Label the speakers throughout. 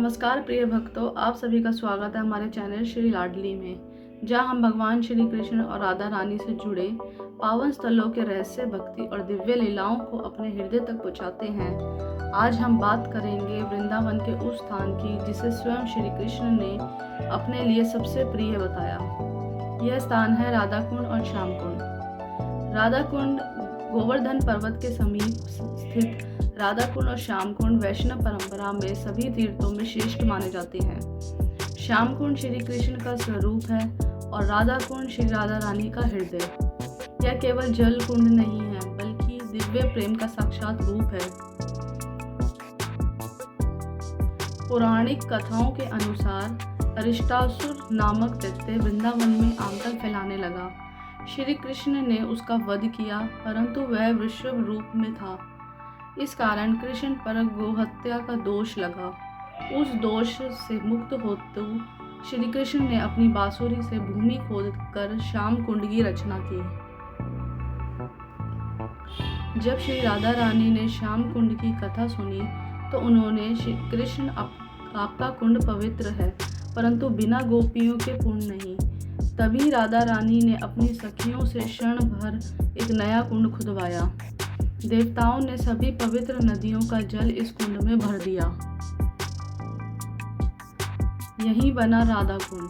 Speaker 1: नमस्कार प्रिय भक्तों, आप सभी का स्वागत है हमारे चैनल श्री लाडली में, जहां हम भगवान श्री कृष्ण और राधा रानी से जुड़े पावन स्थलों के रहस्य, भक्ति और दिव्य लीलाओं को अपने हृदय तक पहुंचाते हैं। आज हम बात करेंगे वृंदावन के उस स्थान की जिसे स्वयं श्री कृष्ण ने अपने लिए सबसे प्रिय बताया। यह स्थान है राधा कुंड और श्याम कुंड। राधा कुंड गोवर्धन पर्वत के समीप स्थित राधा कुंड और श्याम कुंड वैष्णव परंपरा में सभी तीर्थों में श्रेष्ठ माने जाते हैं। श्याम कुंड श्री कृष्ण का स्वरूप है और राधा कुंड श्री राधा रानी का हृदय। यह केवल जल कुंड नहीं है बल्कि दिव्य प्रेम का साक्षात रूप है। पौराणिक कथाओं के अनुसार अरिष्टासुर नामक दैत्य वृंदावन में आतंक फैलाने लगा। श्री कृष्ण ने उसका वध किया, परंतु वह वृषभ रूप में था। इस कारण कृष्ण पर गोहत्या का दोष लगा। उस दोष से मुक्त होते श्री कृष्ण ने अपनी बांसुरी से भूमि खोदकर श्याम कुंड की रचना की। जब श्री राधा रानी ने श्याम कुंड की कथा सुनी तो उन्होंने श्री कृष्ण आपका कुंड पवित्र है, परंतु बिना गोपियों के पुण्य नहीं। तभी राधा रानी ने अपनी सखियों से क्षण भर एक नया कुंड खुदवाया। देवताओं ने सभी पवित्र नदियों का जल इस कुंड में भर दिया। यही बना राधा कुंड।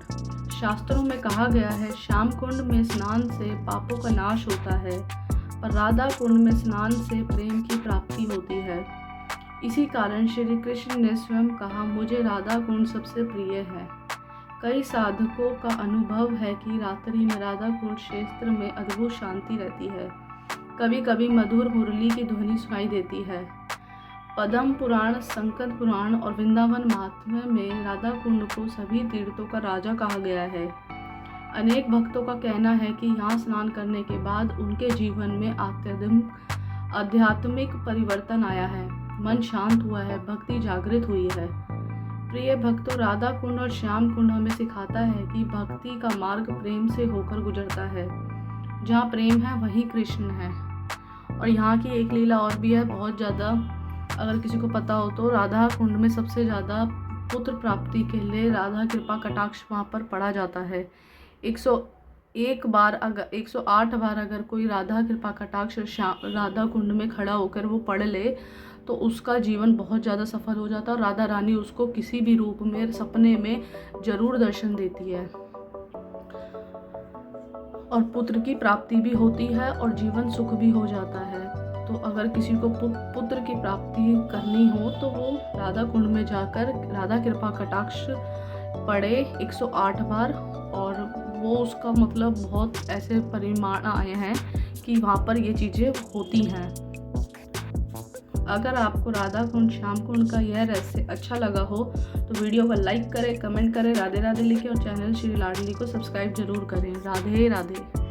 Speaker 1: शास्त्रों में कहा गया है, श्याम कुंड में स्नान से पापों का नाश होता है, पर राधा कुंड में स्नान से प्रेम की प्राप्ति होती है। इसी कारण श्री कृष्ण ने स्वयं कहा, मुझे राधा कुंड सबसे प्रिय है। कई साधकों का अनुभव है कि रात्रि में राधा कुंड क्षेत्र में अद्भुत शांति रहती है। कभी कभी मधुर मुरली की ध्वनि सुनाई देती है। पद्म पुराण, संकट पुराण और वृंदावन महात्म्य में राधा कुंड को सभी तीर्थों का राजा कहा गया है। अनेक भक्तों का कहना है कि यहाँ स्नान करने के बाद उनके जीवन में आध्यात्मिक परिवर्तन आया है, मन शांत हुआ है, भक्ति जागृत हुई है। प्रिय भक्तों, राधा कुंड और श्याम कुंड हमें सिखाता है कि भक्ति का मार्ग प्रेम से होकर गुजरता है। जहाँ प्रेम है वहीं कृष्ण है। और यहाँ की एक लीला और भी है बहुत ज़्यादा, अगर किसी को पता हो तो, राधा कुंड में सबसे ज़्यादा पुत्र प्राप्ति के लिए राधा कृपा कटाक्ष वहाँ पर पढ़ा जाता है। 108 बार अगर कोई राधा कृपा कटाक्ष राधा कुंड में खड़ा होकर वो पढ़ ले तो उसका जीवन बहुत ज़्यादा सफल हो जाता है और राधा रानी उसको किसी भी रूप में सपने में जरूर दर्शन देती है और पुत्र की प्राप्ति भी होती है और जीवन सुख भी हो जाता है। तो अगर किसी को पुत्र की प्राप्ति करनी हो तो वो राधा कुंड में जाकर राधा कृपा कटाक्ष पढ़े 108 बार, और वो उसका मतलब बहुत ऐसे परिमाण आए हैं कि वहाँ पर ये चीज़ें होती हैं। अगर आपको राधा कुंड श्याम कुंड का यह रहस्य अच्छा लगा हो तो वीडियो को लाइक करें, कमेंट करें, राधे राधे लिखें और चैनल श्री लाडली को सब्सक्राइब जरूर करें। राधे राधे।